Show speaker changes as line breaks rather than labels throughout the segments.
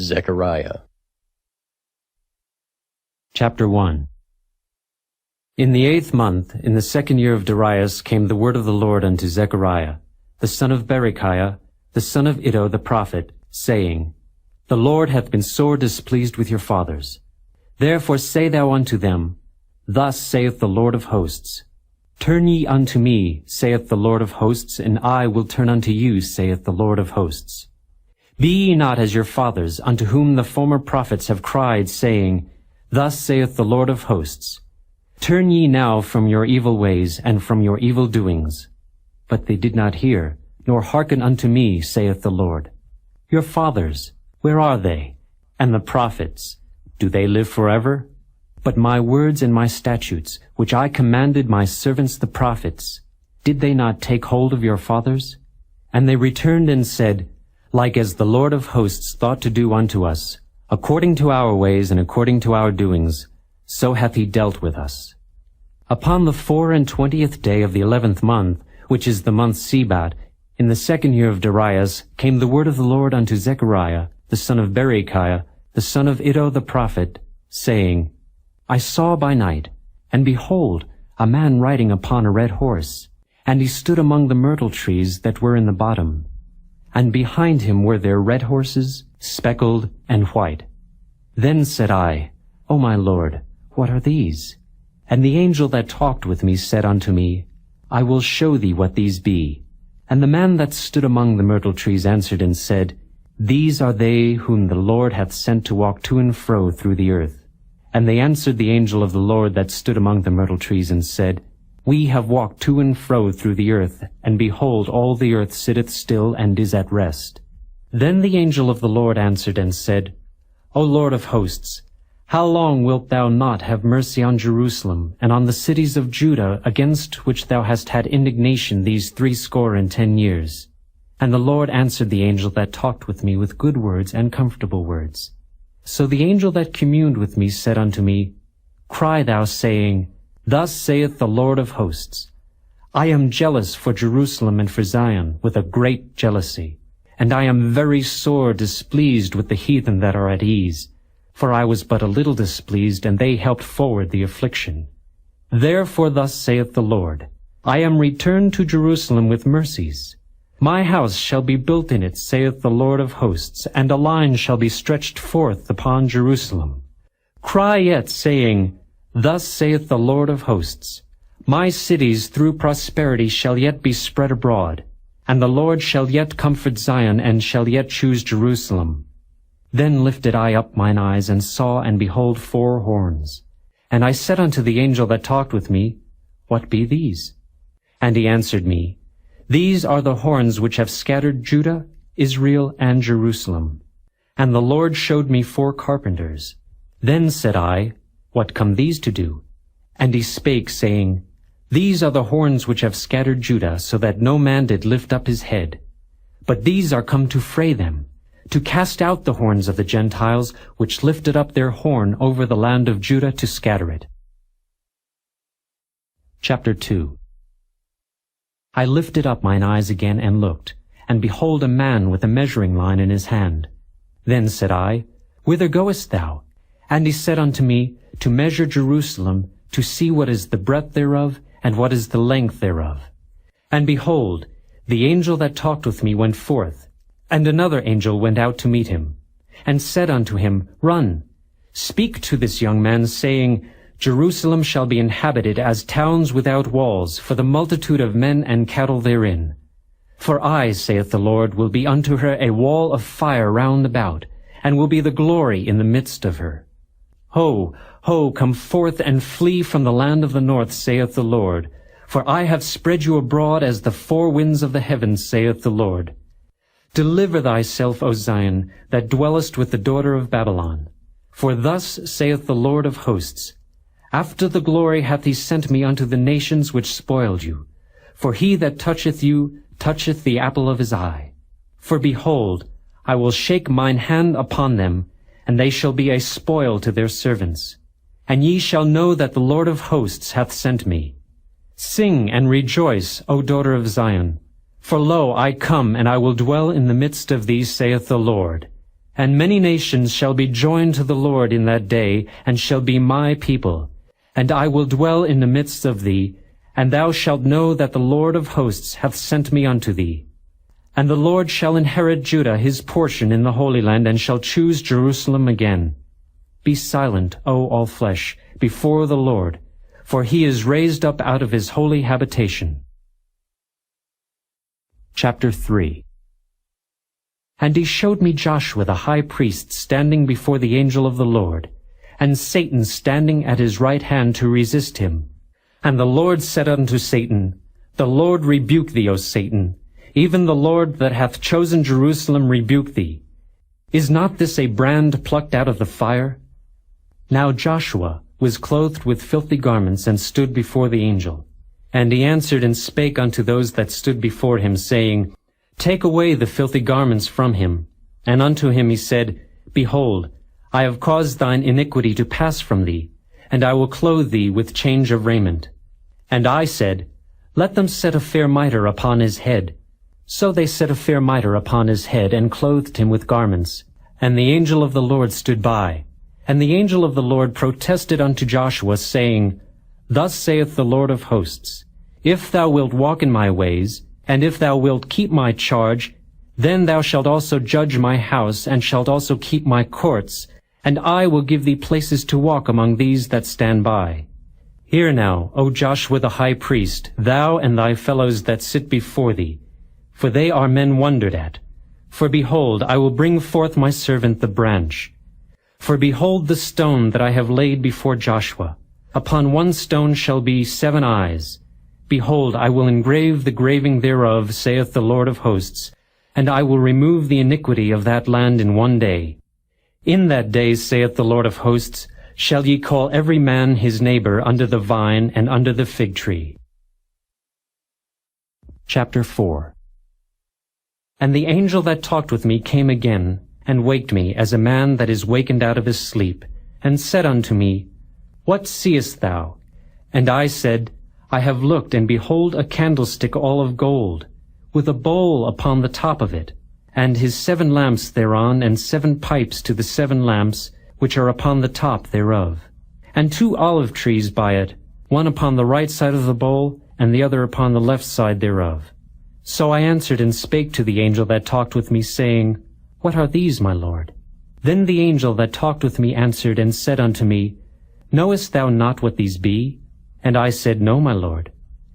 Zechariah.
Chapter 1. In the 8th month, in the 2nd year of Darius, came the word of the Lord unto Zechariah, the son of Berechiah, the son of Iddo the prophet, saying, The Lord hath been sore displeased with your fathers. Therefore say thou unto them, Thus saith the Lord of hosts, Turn ye unto me, saith the Lord of hosts, and I will turn unto you, saith the Lord of hosts. Be ye not as your fathers, unto whom the former prophets have cried, saying, Thus saith the Lord of hosts, Turn ye now from your evil ways, and from your evil doings. But they did not hear, nor hearken unto me, saith the Lord. Your fathers, where are they? And the prophets, do they live forever? But my words and my statutes, which I commanded my servants the prophets, did they not take hold of your fathers? And they returned and said, Like as the Lord of hosts thought to do unto us, according to our ways and according to our doings, so hath he dealt with us. Upon the 24th day of the 11th month, which is the month Sebat, in the 2nd year of Darius, came the word of the Lord unto Zechariah, the son of Berechiah, the son of Iddo the prophet, saying, I saw by night, and behold, a man riding upon a red horse, and he stood among the myrtle trees that were in the bottom. And behind him were there red horses, speckled and white. Then said I, O my Lord, what are these? And the angel that talked with me said unto me, I will show thee what these be. And the man that stood among the myrtle trees answered and said, These are they whom the Lord hath sent to walk to and fro through the earth. And they answered the angel of the Lord that stood among the myrtle trees, and said, We have walked to and fro through the earth, and behold, all the earth sitteth still and is at rest. Then the angel of the Lord answered and said, O Lord of hosts, how long wilt thou not have mercy on Jerusalem, and on the cities of Judah, against which thou hast had indignation these 60 years? And the Lord answered the angel that talked with me with good words and comfortable words. So the angel that communed with me said unto me, Cry thou, saying, Thus saith the Lord of hosts, I am jealous for Jerusalem and for Zion with a great jealousy, and I am very sore displeased with the heathen that are at ease. For I was but a little displeased, and they helped forward the affliction. Therefore thus saith the Lord, I am returned to Jerusalem with mercies. My house shall be built in it, saith the Lord of hosts, and a line shall be stretched forth upon Jerusalem. Cry yet, saying, Thus saith the Lord of hosts, My cities through prosperity shall yet be spread abroad, and the Lord shall yet comfort Zion, and shall yet choose Jerusalem. Then lifted I up mine eyes, and saw, and behold, 4 horns. And I said unto the angel that talked with me, What be these? And he answered me, These are the horns which have scattered Judah, Israel, and Jerusalem. And the Lord showed me 4 carpenters. Then said I, What come these to do? And he spake, saying, These are the horns which have scattered Judah, so that no man did lift up his head. But these are come to fray them, to cast out the horns of the Gentiles, which lifted up their horn over the land of Judah to scatter it. Chapter 2. I lifted up mine eyes again and looked, and behold a man with a measuring line in his hand. Then said I, Whither goest thou? And he said unto me, To measure Jerusalem, to see what is the breadth thereof, and what is the length thereof. And behold, the angel that talked with me went forth, and another angel went out to meet him, and said unto him, Run, speak to this young man, saying, Jerusalem shall be inhabited as towns without walls, for the multitude of men and cattle therein. For I, saith the Lord, will be unto her a wall of fire round about, and will be the glory in the midst of her. Ho, ho, come forth and flee from the land of the north, saith the Lord. For I have spread you abroad as the 4 winds of the heavens, saith the Lord. Deliver thyself, O Zion, that dwellest with the daughter of Babylon. For thus saith the Lord of hosts, After the glory hath he sent me unto the nations which spoiled you. For he that toucheth you toucheth the apple of his eye. For behold, I will shake mine hand upon them, and they shall be a spoil to their servants. And ye shall know that the Lord of hosts hath sent me. Sing and rejoice, O daughter of Zion. For lo, I come, and I will dwell in the midst of thee, saith the Lord. And many nations shall be joined to the Lord in that day, and shall be my people. And I will dwell in the midst of thee, and thou shalt know that the Lord of hosts hath sent me unto thee. And the Lord shall inherit Judah his portion in the Holy Land, and shall choose Jerusalem again. Be silent, O all flesh, before the Lord, for he is raised up out of his holy habitation. Chapter 3. And he showed me Joshua the high priest standing before the angel of the Lord, and Satan standing at his right hand to resist him. And the Lord said unto Satan, The Lord rebuke thee, O Satan, even the Lord that hath chosen Jerusalem rebuke thee. Is not this a brand plucked out of the fire? Now Joshua was clothed with filthy garments, and stood before the angel. And he answered and spake unto those that stood before him, saying, Take away the filthy garments from him. And unto him he said, Behold, I have caused thine iniquity to pass from thee, and I will clothe thee with change of raiment. And I said, Let them set a fair mitre upon his head. So they set a fair mitre upon his head, and clothed him with garments. And the angel of the Lord stood by. And the angel of the Lord protested unto Joshua, saying, Thus saith the Lord of hosts, If thou wilt walk in my ways, and if thou wilt keep my charge, then thou shalt also judge my house, and shalt also keep my courts, and I will give thee places to walk among these that stand by. Hear now, O Joshua the high priest, thou and thy fellows that sit before thee, for they are men wondered at. For behold, I will bring forth my servant the branch. For behold the stone that I have laid before Joshua. Upon one stone shall be 7 eyes. Behold, I will engrave the graving thereof, saith the Lord of hosts, and I will remove the iniquity of that land in one day. In that day, saith the Lord of hosts, shall ye call every man his neighbor under the vine and under the fig tree. Chapter 4. And the angel that talked with me came again, and waked me as a man that is wakened out of his sleep, and said unto me, What seest thou? And I said, I have looked, and behold a candlestick all of gold, with a bowl upon the top of it, and his 7 lamps thereon, and 7 pipes to the 7 lamps, which are upon the top thereof. And 2 olive trees by it, one upon the right side of the bowl, and the other upon the left side thereof. So I answered and spake to the angel that talked with me, saying, What are these, my Lord? Then the angel that talked with me answered and said unto me, Knowest thou not what these be? And I said, No, my Lord.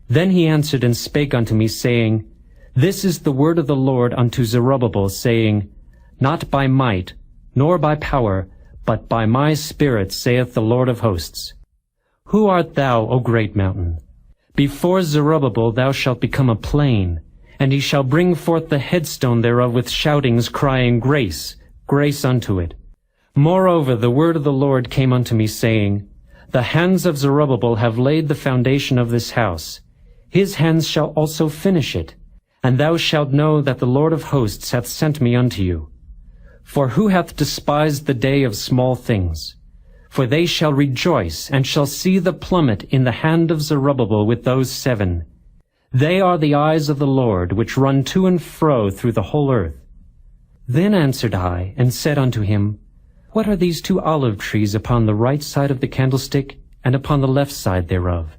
Then he answered and spake unto me, saying, This is the word of the Lord unto Zerubbabel, saying, Not by might, nor by power, but by my Spirit, saith the Lord of hosts. Who art thou, O great mountain? Before Zerubbabel thou shalt become a plain, and he shall bring forth the headstone thereof with shoutings, crying, Grace, grace unto it. Moreover, the word of the Lord came unto me, saying, The hands of Zerubbabel have laid the foundation of this house. His hands shall also finish it. And thou shalt know that the Lord of hosts hath sent me unto you. For who hath despised the day of small things? For they shall rejoice, and shall see the plummet in the hand of Zerubbabel with those 7. They are the eyes of the Lord, which run to and fro through the whole earth. Then answered I, and said unto him, What are these 2 olive trees upon the right side of the candlestick, and upon the left side thereof?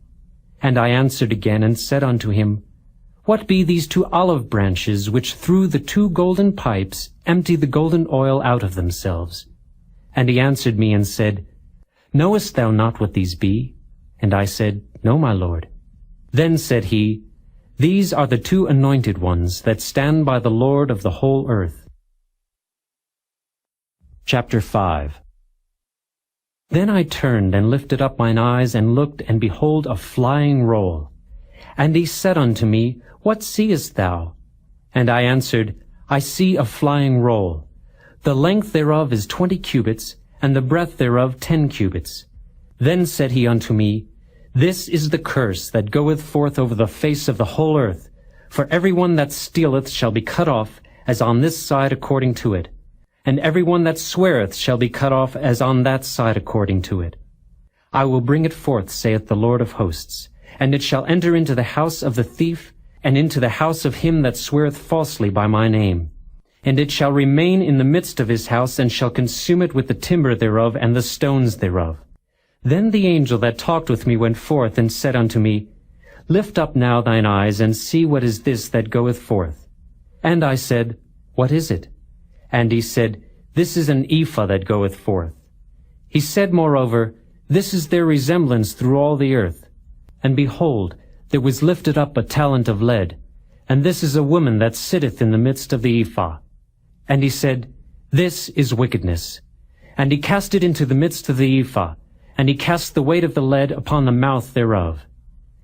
And I answered again, and said unto him, What be these 2 olive branches, which through the 2 golden pipes empty the golden oil out of themselves? And he answered me and said, Knowest thou not what these be? And I said, No, my Lord. Then said he, These are the 2 anointed ones that stand by the Lord of the whole earth. Chapter 5. Then I turned and lifted up mine eyes, and looked, and behold a flying roll. And he said unto me, What seest thou? And I answered, I see a flying roll. The length thereof is 20 cubits, and the breadth thereof 10 cubits. Then said he unto me, This is the curse that goeth forth over the face of the whole earth. For every one that stealeth shall be cut off, as on this side according to it. And every one that sweareth shall be cut off, as on that side according to it. I will bring it forth, saith the Lord of hosts, and it shall enter into the house of the thief, and into the house of him that sweareth falsely by my name. and it shall remain in the midst of his house, and shall consume it with the timber thereof and the stones thereof. Then the angel that talked with me went forth, and said unto me, Lift up now thine eyes, and see what is this that goeth forth. And I said, What is it? And he said, This is an ephah that goeth forth. He said moreover, This is their resemblance through all the earth. And behold, there was lifted up a talent of lead, and this is a woman that sitteth in the midst of the ephah. And he said, This is wickedness. And he cast it into the midst of the ephah, and he cast the weight of the lead upon the mouth thereof.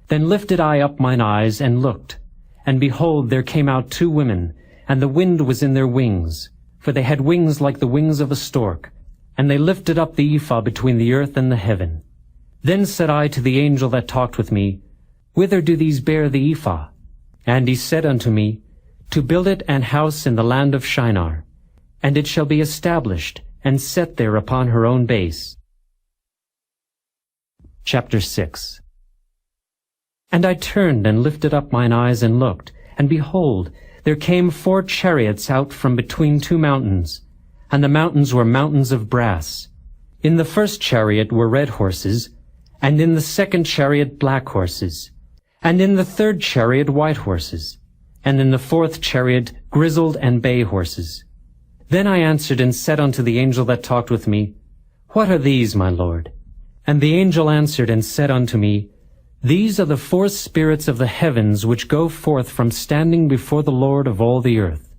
Then lifted I up mine eyes, and looked, and behold, there came out 2 women, and the wind was in their wings, for they had wings like the wings of a stork, and they lifted up the ephah between the earth and the heaven. Then said I to the angel that talked with me, Whither do these bear the ephah? And he said unto me, To build it an house in the land of Shinar, and it shall be established, and set there upon her own base. Chapter 6. And I turned and lifted up mine eyes and looked, and behold, there came 4 chariots out from between 2 mountains, and the mountains were mountains of brass. In the first chariot were red horses, and in the second chariot black horses, and in the third chariot white horses, and in the fourth chariot grizzled and bay horses. Then I answered and said unto the angel that talked with me, What are these, my Lord? And the angel answered and said unto me, These are the 4 spirits of the heavens which go forth from standing before the Lord of all the earth.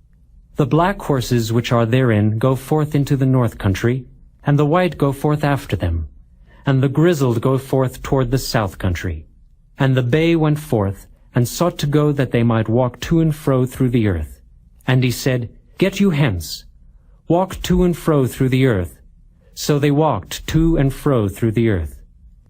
The black horses which are therein go forth into the north country, and the white go forth after them, and the grizzled go forth toward the south country. And the bay went forth, and sought to go that they might walk to and fro through the earth. And he said, Get you hence, walk to and fro through the earth. So they walked to and fro through the earth.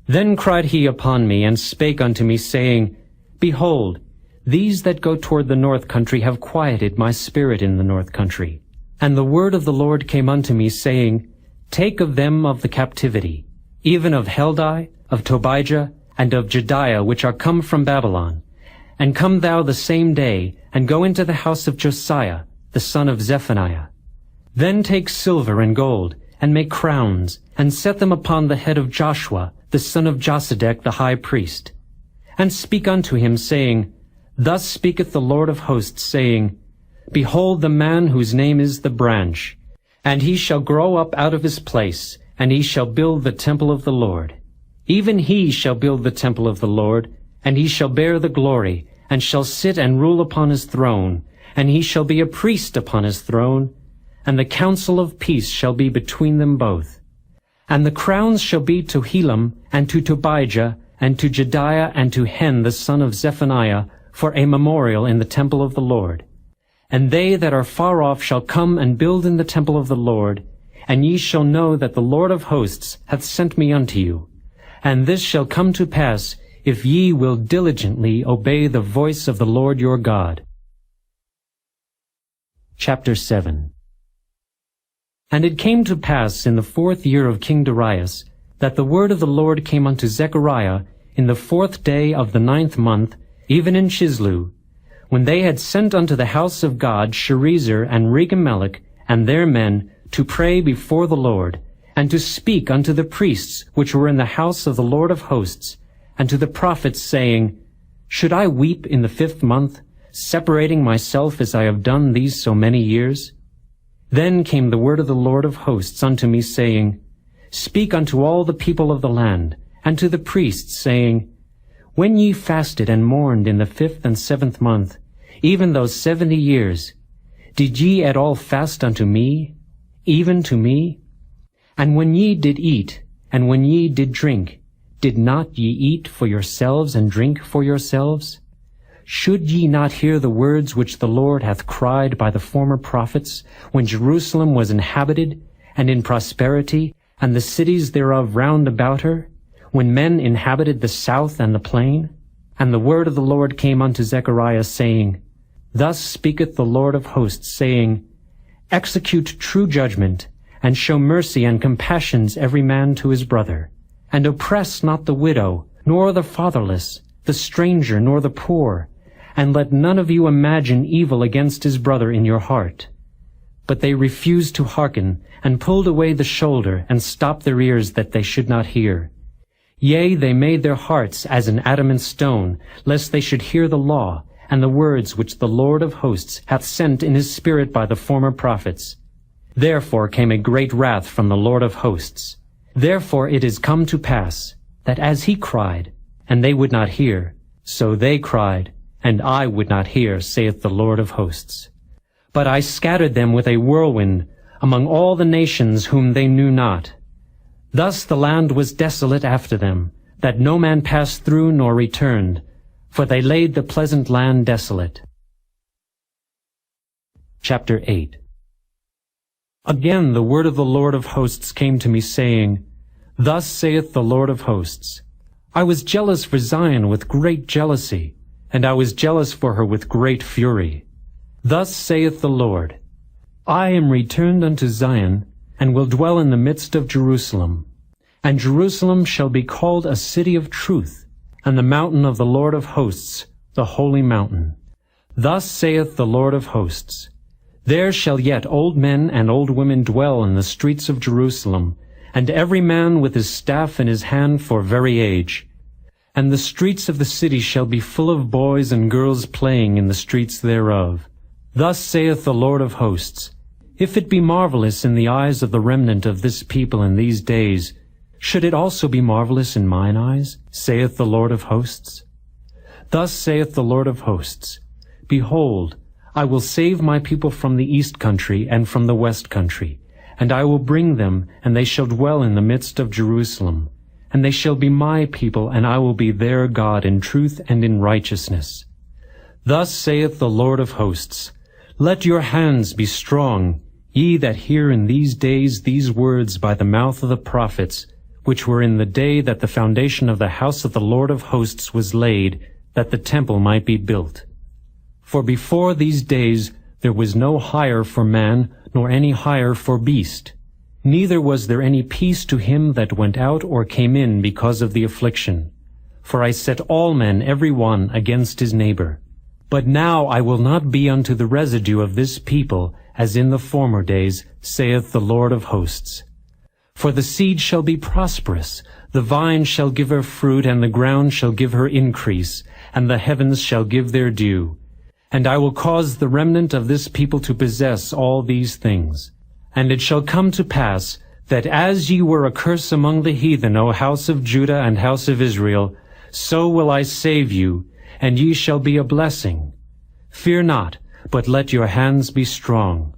Then cried he upon me, and spake unto me, saying, Behold, these that go toward the north country have quieted my spirit in the north country. And the word of the Lord came unto me, saying, Take of them of the captivity, even of Heldai, of Tobijah, and of Jediah, which are come from Babylon. And come thou the same day, and go into the house of Josiah, the son of Zephaniah. Then take silver and gold, and make crowns, and set them upon the head of Joshua, the son of Josedech the high priest. And speak unto him, saying, Thus speaketh the Lord of hosts, saying, Behold the man whose name is the branch, and he shall grow up out of his place, and he shall build the temple of the Lord. Even he shall build the temple of the Lord, and he shall bear the glory, and shall sit and rule upon his throne, and he shall be a priest upon his throne, and the counsel of peace shall be between them both. And the crowns shall be to Helam, and to Tobijah, and to Jediah, and to Hen the son of Zephaniah, for a memorial in the temple of the Lord. And they that are far off shall come and build in the temple of the Lord, and ye shall know that the Lord of hosts hath sent me unto you. And this shall come to pass, if ye will diligently obey the voice of the Lord your God. Chapter 7. And it came to pass in the 4th year of King Darius, that the word of the Lord came unto Zechariah in the 4th day of the 9th month, even in Chislu, when they had sent unto the house of God Sherezer and Regemelech and their men to pray before the Lord, and to speak unto the priests which were in the house of the Lord of hosts, and to the prophets, saying, Should I weep in the 5th month, separating myself as I have done these so many years? Then came the word of the Lord of hosts unto me, saying, Speak unto all the people of the land, and to the priests, saying, When ye fasted and mourned in the 5th and 7th month, even those 70 years, did ye at all fast unto me, even to me? And when ye did eat, and when ye did drink, did not ye eat for yourselves and drink for yourselves? Should ye not hear the words which the Lord hath cried by the former prophets, when Jerusalem was inhabited, and in prosperity, and the cities thereof round about her, when men inhabited the south and the plain? And the word of the Lord came unto Zechariah, saying, Thus speaketh the Lord of hosts, saying, Execute true judgment, and show mercy and compassions every man to his brother, and oppress not the widow, nor the fatherless, the stranger, nor the poor, and let none of you imagine evil against his brother in your heart. But they refused to hearken, and pulled away the shoulder, and stopped their ears that they should not hear. Yea, they made their hearts as an adamant stone, lest they should hear the law, and the words which the Lord of hosts hath sent in his Spirit by the former prophets. Therefore came a great wrath from the Lord of hosts. Therefore it is come to pass, that as he cried, and they would not hear, so they cried, and I would not hear, saith the Lord of hosts. But I scattered them with a whirlwind among all the nations whom they knew not. Thus the land was desolate after them, that no man passed through nor returned, for they laid the pleasant land desolate. Chapter 8. Again the word of the Lord of hosts came to me, saying, Thus saith the Lord of hosts, I was jealous for Zion with great jealousy, and I was jealous for her with great fury. Thus saith the Lord, I am returned unto Zion, and will dwell in the midst of Jerusalem. And Jerusalem shall be called a city of truth, and the mountain of the Lord of hosts, the holy mountain. Thus saith the Lord of hosts, There shall yet old men and old women dwell in the streets of Jerusalem, and every man with his staff in his hand for very age. And the streets of the city shall be full of boys and girls playing in the streets thereof. Thus saith the Lord of hosts, If it be marvelous in the eyes of the remnant of this people in these days, should it also be marvelous in mine eyes, saith the Lord of hosts? Thus saith the Lord of hosts, Behold, I will save my people from the east country and from the west country, and I will bring them, and they shall dwell in the midst of Jerusalem. And they shall be my people, and I will be their God in truth and in righteousness. Thus saith the Lord of hosts, Let your hands be strong, ye that hear in these days these words by the mouth of the prophets, which were in the day that the foundation of the house of the Lord of hosts was laid, that the temple might be built. For before these days there was no hire for man, nor any hire for beast. Neither was there any peace to him that went out or came in because of the affliction. For I set all men every one against his neighbor. But now I will not be unto the residue of this people, as in the former days, saith the Lord of hosts. For the seed shall be prosperous, the vine shall give her fruit, and the ground shall give her increase, and the heavens shall give their dew. And I will cause the remnant of this people to possess all these things. And it shall come to pass, that as ye were a curse among the heathen, O house of Judah and house of Israel, so will I save you, and ye shall be a blessing. Fear not, but let your hands be strong.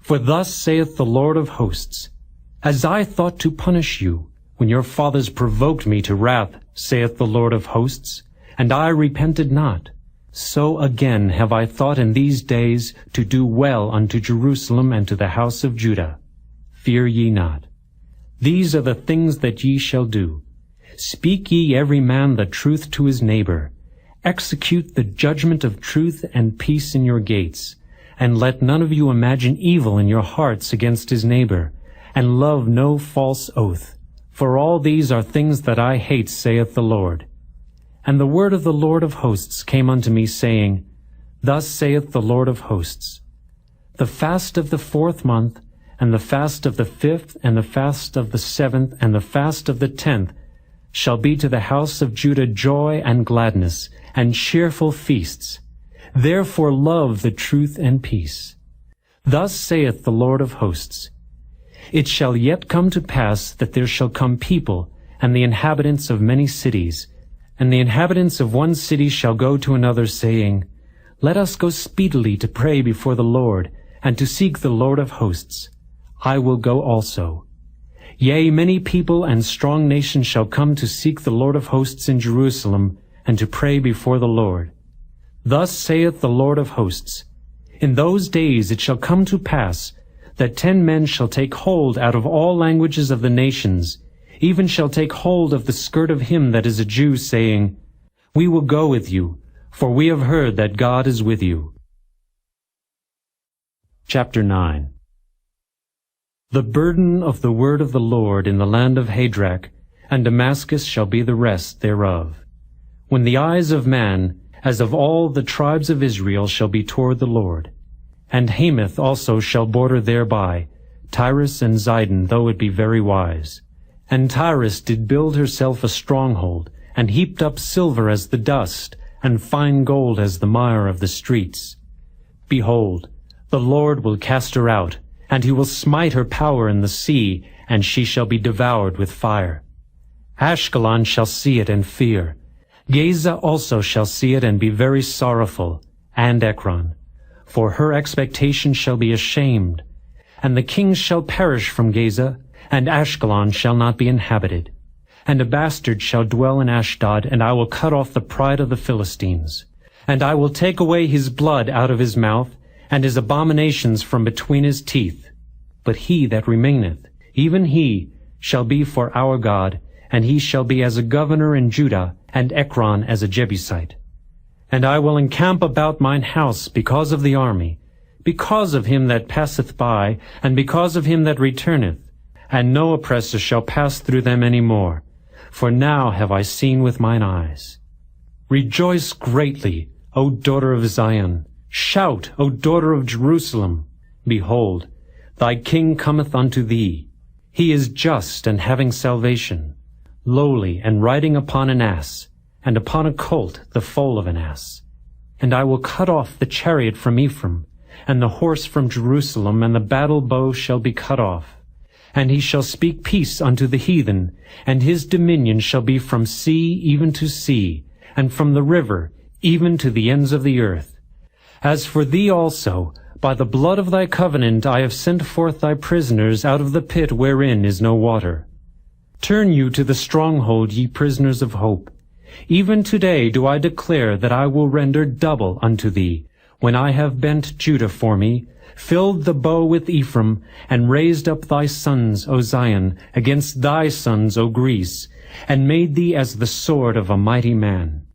For thus saith the Lord of hosts, As I thought to punish you, when your fathers provoked me to wrath, saith the Lord of hosts, and I repented not, so again have I thought in these days to do well unto Jerusalem and to the house of Judah. Fear ye not. These are the things that ye shall do. Speak ye every man the truth to his neighbor. Execute the judgment of truth and peace in your gates. And let none of you imagine evil in your hearts against his neighbor. And love no false oath. For all these are things that I hate, saith the Lord. And the word of the Lord of hosts came unto me, saying, Thus saith the Lord of hosts, The fast of the 4th month, and the fast of the 5th, and the fast of the 7th, and the fast of the 10th, shall be to the house of Judah joy and gladness, and cheerful feasts. Therefore love the truth and peace. Thus saith the Lord of hosts, It shall yet come to pass that there shall come people, and the inhabitants of many cities, and the inhabitants of one city shall go to another, saying, Let us go speedily to pray before the Lord, and to seek the Lord of hosts. I will go also. Yea, many people and strong nations shall come to seek the Lord of hosts in Jerusalem, and to pray before the Lord. Thus saith the Lord of hosts, In those days it shall come to pass, that 10 men shall take hold out of all languages of the nations, even shall take hold of the skirt of him that is a Jew, saying, We will go with you, for we have heard that God is with you. Chapter 9. The burden of the word of the Lord in the land of Hadrach, and Damascus shall be the rest thereof. When the eyes of man, as of all the tribes of Israel, shall be toward the Lord. and Hamath also shall border thereby, Tyrus and Zidon, though it be very wise. And Tyrus did build herself a stronghold, and heaped up silver as the dust, and fine gold as the mire of the streets. Behold, the Lord will cast her out, and he will smite her power in the sea, and she shall be devoured with fire. Ashkelon shall see it and fear. Gaza also shall see it and be very sorrowful, and Ekron. For her expectation shall be ashamed. And the kings shall perish from Gaza, and Ashkelon shall not be inhabited. And a bastard shall dwell in Ashdod, and I will cut off the pride of the Philistines. And I will take away his blood out of his mouth, and his abominations from between his teeth. But he that remaineth, even he, shall be for our God, and he shall be as a governor in Judah, and Ekron as a Jebusite. And I will encamp about mine house because of the army, because of him that passeth by, and because of him that returneth, and no oppressor shall pass through them any more. For now have I seen with mine eyes. Rejoice greatly, O daughter of Zion. Shout, O daughter of Jerusalem. Behold, thy king cometh unto thee. He is just and having salvation, lowly and riding upon an ass, and upon a colt the foal of an ass. And I will cut off the chariot from Ephraim, and the horse from Jerusalem, and the battle bow shall be cut off. And he shall speak peace unto the heathen, and his dominion shall be from sea even to sea, and from the river even to the ends of the earth. As for thee also, by the blood of thy covenant I have sent forth thy prisoners out of the pit wherein is no water. Turn you to the stronghold, ye prisoners of hope. Even today do I declare that I will render double unto thee, when I have bent Judah for me, filled the bow with Ephraim, and raised up thy sons, O Zion, against thy sons, O Greece, and made thee as the sword of a mighty man.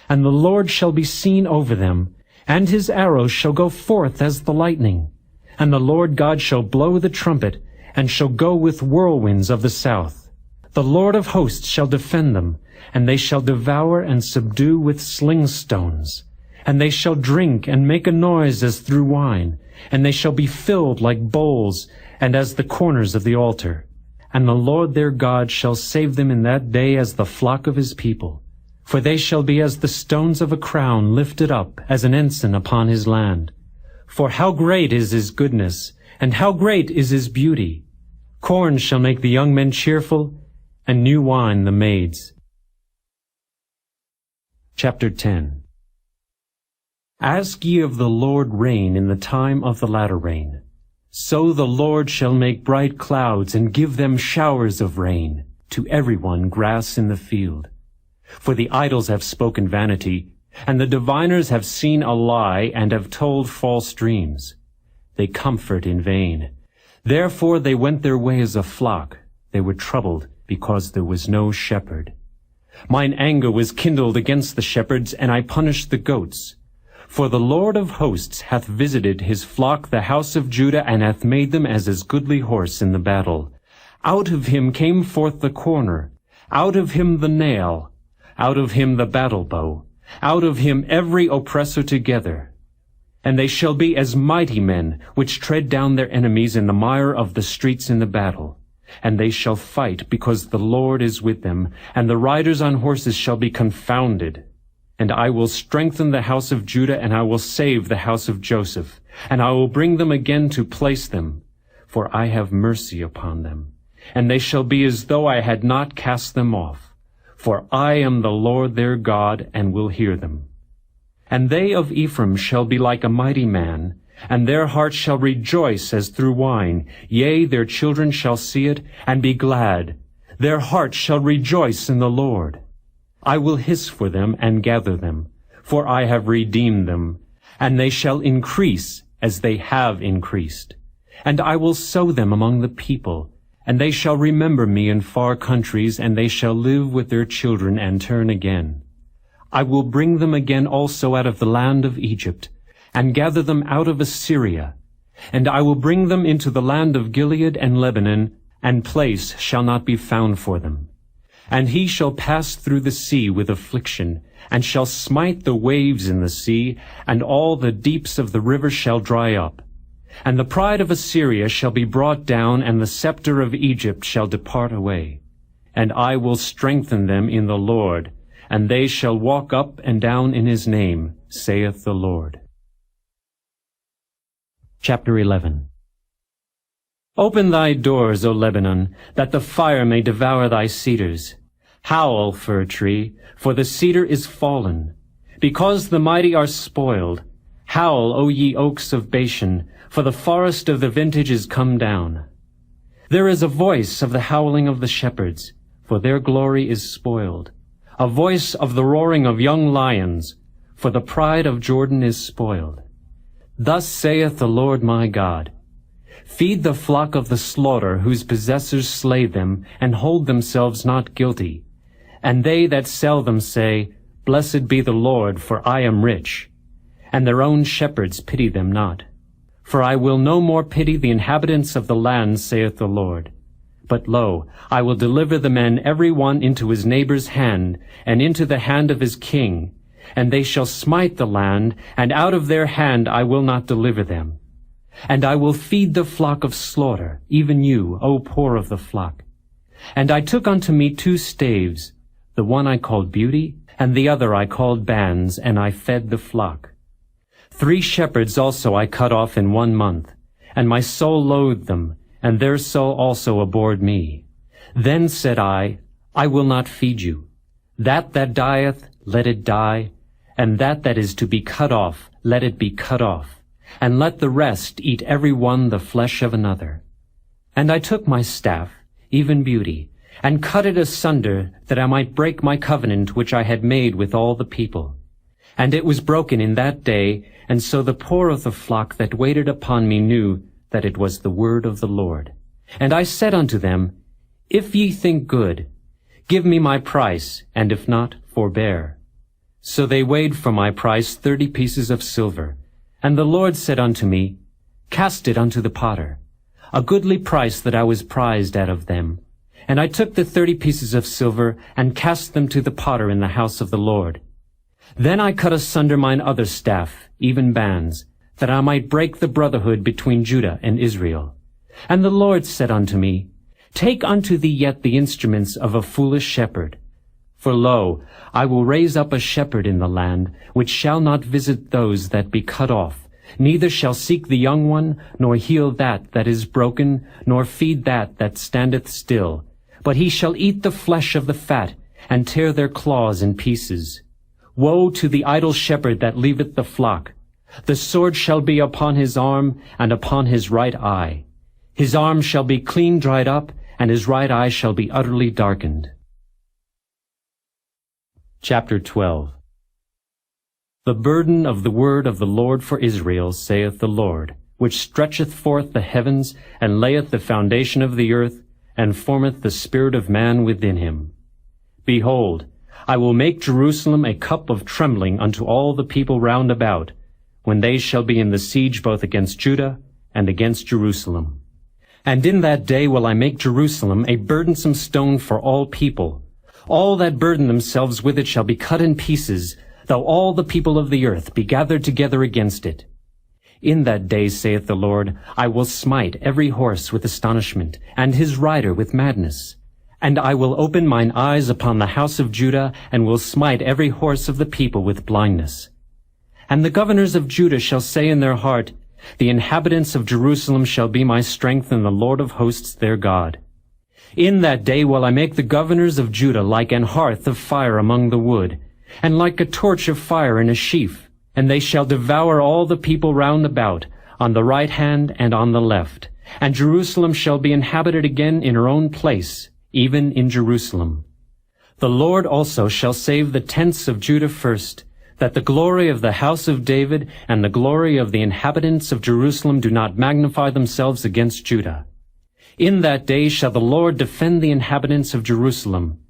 And the Lord shall be seen over them, and his arrows shall go forth as the lightning. And the Lord God shall blow the trumpet, and shall go with whirlwinds of the south. The Lord of hosts shall defend them, and they shall devour and subdue with sling stones. And they shall drink and make a noise as through wine, and they shall be filled like bowls, and as the corners of the altar. And the Lord their God shall save them in that day as the flock of his people. For they shall be as the stones of a crown lifted up, as an ensign upon his land. For how great is his goodness, and how great is his beauty! Corn shall make the young men cheerful, and new wine the maids. Chapter 10. Ask ye of the Lord rain in the time of the latter rain. So the Lord shall make bright clouds, and give them showers of rain, to every one grass in the field. For the idols have spoken vanity, and the diviners have seen a lie, and have told false dreams. They comfort in vain. Therefore they went their way as a flock. They were troubled, because there was no shepherd. Mine anger was kindled against the shepherds, and I punished the goats. For the Lord of hosts hath visited his flock, the house of Judah, and hath made them as his goodly horse in the battle. Out of him came forth the corner, out of him the nail, out of him the battle bow, out of him every oppressor together. And they shall be as mighty men, which tread down their enemies in the mire of the streets in the battle. And they shall fight, because the Lord is with them, and the riders on horses shall be confounded. And I will strengthen the house of Judah, and I will save the house of Joseph, and I will bring them again to place them, for I have mercy upon them. And they shall be as though I had not cast them off. For I am the Lord their God, and will hear them. And they of Ephraim shall be like a mighty man, and their heart shall rejoice as through wine. Yea, their children shall see it, and be glad. Their heart shall rejoice in the Lord. I will hiss for them, and gather them, for I have redeemed them. And they shall increase, as they have increased. And I will sow them among the people, and they shall remember me in far countries, and they shall live with their children and turn again. I will bring them again also out of the land of Egypt, and gather them out of Assyria. And I will bring them into the land of Gilead and Lebanon, and place shall not be found for them. And he shall pass through the sea with affliction, and shall smite the waves in the sea, and all the deeps of the river shall dry up. And the pride of Assyria shall be brought down, and the scepter of Egypt shall depart away. And I will strengthen them in the Lord, and they shall walk up and down in his name, saith the Lord. Chapter 11. Open thy doors, O Lebanon, that the fire may devour thy cedars. Howl, fir tree, for the cedar is fallen. Because the mighty are spoiled. Howl, O ye oaks of Bashan, for the forest of the vintage is come down. There is a voice of the howling of the shepherds, for their glory is spoiled. A voice of the roaring of young lions, for the pride of Jordan is spoiled. Thus saith the Lord my God, Feed the flock of the slaughter, whose possessors slay them, and hold themselves not guilty. And they that sell them say, Blessed be the Lord, for I am rich. And their own shepherds pity them not. For I will no more pity the inhabitants of the land, saith the Lord. But lo, I will deliver the men every one into his neighbor's hand, and into the hand of his king. And they shall smite the land, and out of their hand I will not deliver them. And I will feed the flock of slaughter, even you, O poor of the flock. And I took unto me 2 staves, the one I called Beauty, and the other I called Bands, and I fed the flock. 3 shepherds also I cut off in 1 month, and my soul loathed them, and their soul also abhorred me. Then said I will not feed you. That dieth, let it die, and that is to be cut off, let it be cut off, and let the rest eat every one the flesh of another. And I took my staff, even Beauty, and cut it asunder, that I might break my covenant which I had made with all the people. And it was broken in that day, and so the poor of the flock that waited upon me knew that it was the word of the Lord. And I said unto them, If ye think good, give me my price, and if not, forbear. So they weighed for my price 30 pieces of silver. And the Lord said unto me, Cast it unto the potter, a goodly price that I was prized out of them. And I took the 30 pieces of silver, and cast them to the potter in the house of the Lord. Then I cut asunder mine other staff, even Bands, that I might break the brotherhood between Judah and Israel. And the Lord said unto me, Take unto thee yet the instruments of a foolish shepherd. For lo, I will raise up a shepherd in the land, which shall not visit those that be cut off, neither shall seek the young one, nor heal that is broken, nor feed that standeth still. But he shall eat the flesh of the fat, and tear their claws in pieces. Woe to the idle shepherd that leaveth the flock! The sword shall be upon his arm, and upon his right eye. His arm shall be clean dried up, and his right eye shall be utterly darkened. Chapter 12. The burden of the word of the Lord for Israel, saith the Lord, which stretcheth forth the heavens, and layeth the foundation of the earth, and formeth the spirit of man within him. Behold, I will make Jerusalem a cup of trembling unto all the people round about, when they shall be in the siege both against Judah and against Jerusalem. And in that day will I make Jerusalem a burdensome stone for all people. All that burden themselves with it shall be cut in pieces, though all the people of the earth be gathered together against it. In that day, saith the Lord, I will smite every horse with astonishment, and his rider with madness. And I will open mine eyes upon the house of Judah, and will smite every horse of the people with blindness. And the governors of Judah shall say in their heart, The inhabitants of Jerusalem shall be my strength, and the Lord of hosts their God. In that day will I make the governors of Judah like an hearth of fire among the wood, and like a torch of fire in a sheaf. And they shall devour all the people round about, on the right hand and on the left. And Jerusalem shall be inhabited again in her own place, even in Jerusalem. The Lord also shall save the tents of Judah first, that the glory of the house of David and the glory of the inhabitants of Jerusalem do not magnify themselves against Judah. In that day shall the Lord defend the inhabitants of Jerusalem,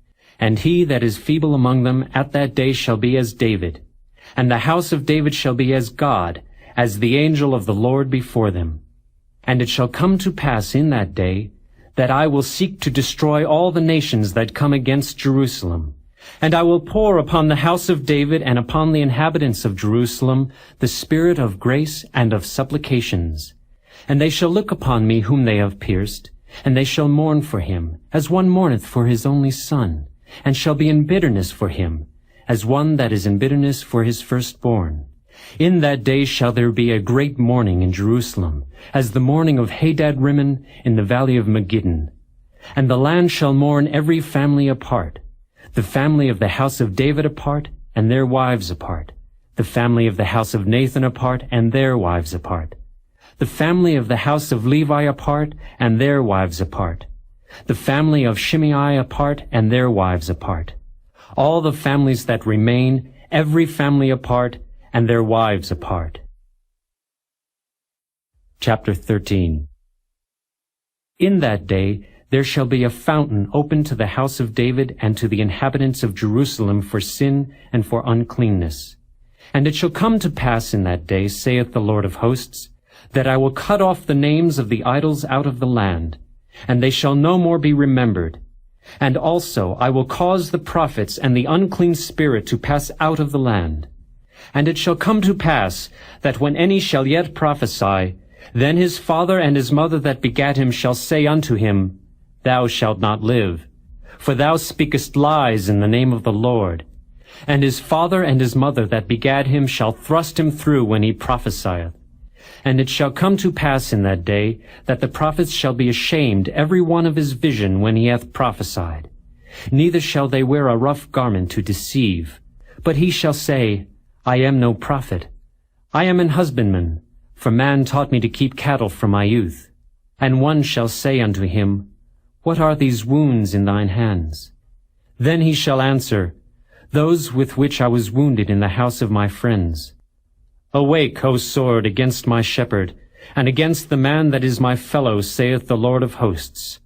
and he that is feeble among them at that day shall be as David, and the house of David shall be as God, as the angel of the Lord before them. And it shall come to pass in that day, that I will seek to destroy all the nations that come against Jerusalem. And I will pour upon the house of David and upon the inhabitants of Jerusalem the spirit of grace and of supplications. And they shall look upon me whom they have pierced, and they shall mourn for him, as one mourneth for his only son, and shall be in bitterness for him, as one that is in bitterness for his firstborn. In that day shall there be a great mourning in Jerusalem, as the mourning of Hadad-rimmon in the valley of Megiddon. And the land shall mourn every family apart, the family of the house of David apart, and their wives apart, the family of the house of Nathan apart, and their wives apart, the family of the house of Levi apart, and their wives apart, the family of Shimei apart, and their wives apart, all the families that remain, every family apart, and their wives apart. Chapter 13. In that day there shall be a fountain opened to the house of David and to the inhabitants of Jerusalem for sin and for uncleanness. And it shall come to pass in that day, saith the Lord of hosts, that I will cut off the names of the idols out of the land, and they shall no more be remembered. And also I will cause the prophets and the unclean spirit to pass out of the land. And it shall come to pass that when any shall yet prophesy, then his father and his mother that begat him shall say unto him, Thou shalt not live, for thou speakest lies in the name of the Lord. And his father and his mother that begat him shall thrust him through when he prophesieth. And it shall come to pass in that day that the prophets shall be ashamed every one of his vision when he hath prophesied. Neither shall they wear a rough garment to deceive, but he shall say, I am no prophet. I am an husbandman, for man taught me to keep cattle from my youth. And one shall say unto him, What are these wounds in thine hands? Then he shall answer, Those with which I was wounded in the house of my friends. Awake, O sword, against my shepherd, and against the man that is my fellow, saith the Lord of hosts.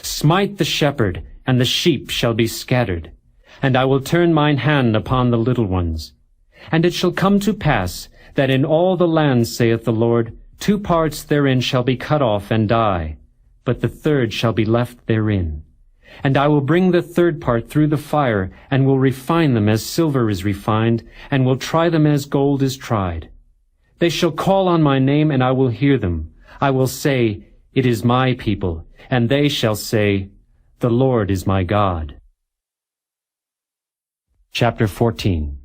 Smite the shepherd, and the sheep shall be scattered, and I will turn mine hand upon the little ones. And it shall come to pass, that in all the land, saith the Lord, 2 parts therein shall be cut off and die, but the third shall be left therein. And I will bring the third part through the fire, and will refine them as silver is refined, and will try them as gold is tried. They shall call on my name, and I will hear them. I will say, It is my people, and they shall say, The Lord is my God. Chapter 14.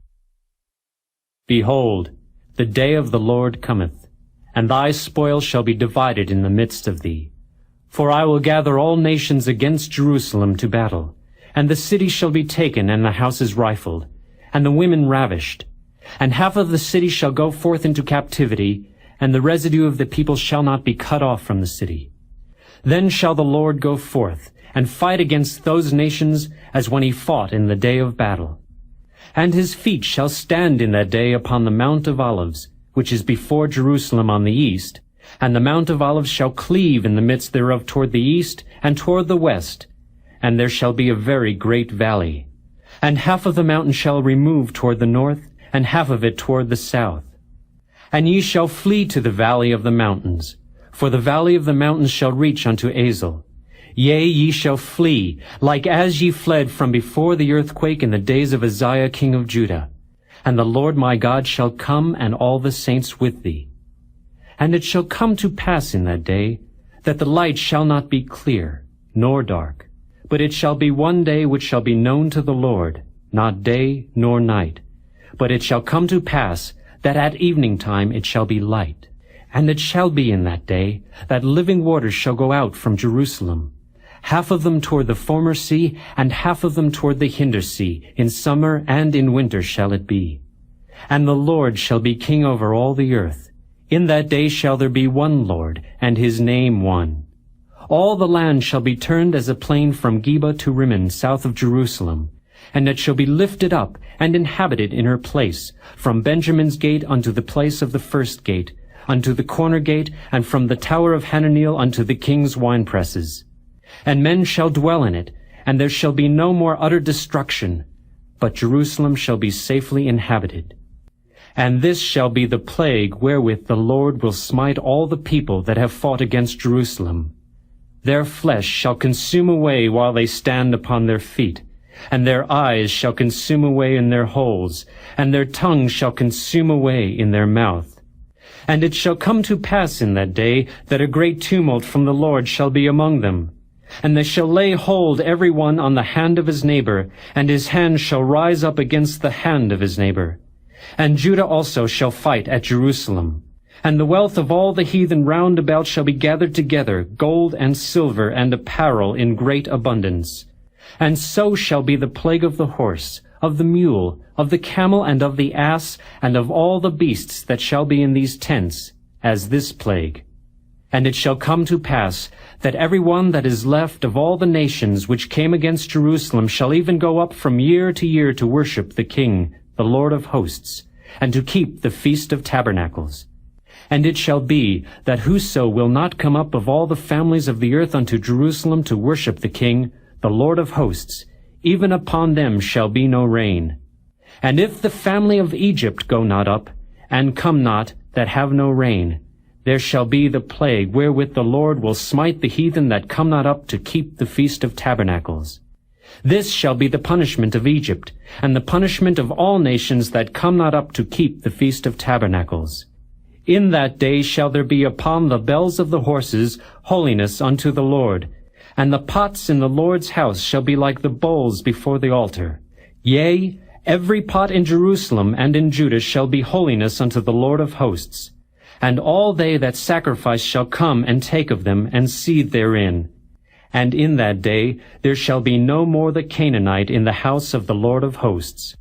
Behold, the day of the Lord cometh, and thy spoil shall be divided in the midst of thee. For I will gather all nations against Jerusalem to battle, and the city shall be taken, and the houses rifled, and the women ravished. And half of the city shall go forth into captivity, and the residue of the people shall not be cut off from the city. Then shall the Lord go forth, and fight against those nations, as when he fought in the day of battle. And his feet shall stand in that day upon the Mount of Olives, which is before Jerusalem on the east, and the Mount of Olives shall cleave in the midst thereof toward the east and toward the west, and there shall be a very great valley. And half of the mountain shall remove toward the north, and half of it toward the south. And ye shall flee to the valley of the mountains, for the valley of the mountains shall reach unto Azel. Yea, ye shall flee, like as ye fled from before the earthquake in the days of Uzziah king of Judah. And the Lord my God shall come, and all the saints with thee. And it shall come to pass in that day, that the light shall not be clear, nor dark, but it shall be one day which shall be known to the Lord, not day nor night. But it shall come to pass, that at evening time it shall be light. And it shall be in that day, that living waters shall go out from Jerusalem, half of them toward the former sea, and half of them toward the hinder sea. In summer and in winter shall it be. And the Lord shall be king over all the earth. In that day shall there be one Lord, and his name one. All the land shall be turned as a plain from Geba to Rimmon, south of Jerusalem. And it shall be lifted up, and inhabited in her place, from Benjamin's gate unto the place of the first gate, unto the corner gate, and from the tower of Hananeel unto the king's winepresses. And men shall dwell in it, and there shall be no more utter destruction, but Jerusalem shall be safely inhabited. And this shall be the plague wherewith the Lord will smite all the people that have fought against Jerusalem. Their flesh shall consume away while they stand upon their feet, and their eyes shall consume away in their holes, and their tongue shall consume away in their mouth. And it shall come to pass in that day that a great tumult from the Lord shall be among them. And they shall lay hold every one on the hand of his neighbor, and his hand shall rise up against the hand of his neighbor. And Judah also shall fight at Jerusalem. And the wealth of all the heathen round about shall be gathered together, gold and silver and apparel in great abundance. And so shall be the plague of the horse, of the mule, of the camel, and of the ass, and of all the beasts that shall be in these tents, as this plague. And it shall come to pass that every one that is left of all the nations which came against Jerusalem shall even go up from year to year to worship the King, the Lord of hosts, and to keep the Feast of Tabernacles. And it shall be that whoso will not come up of all the families of the earth unto Jerusalem to worship the King, the Lord of hosts, even upon them shall be no rain. And if the family of Egypt go not up, and come not, that have no rain, there shall be the plague wherewith the Lord will smite the heathen that come not up to keep the Feast of Tabernacles. This shall be the punishment of Egypt, and the punishment of all nations that come not up to keep the Feast of Tabernacles. In that day shall there be upon the bells of the horses holiness unto the Lord, and the pots in the Lord's house shall be like the bowls before the altar. Yea, every pot in Jerusalem and in Judah shall be holiness unto the Lord of hosts. And all they that sacrifice shall come and take of them, and seethe therein. And in that day there shall be no more the Canaanite in the house of the Lord of hosts.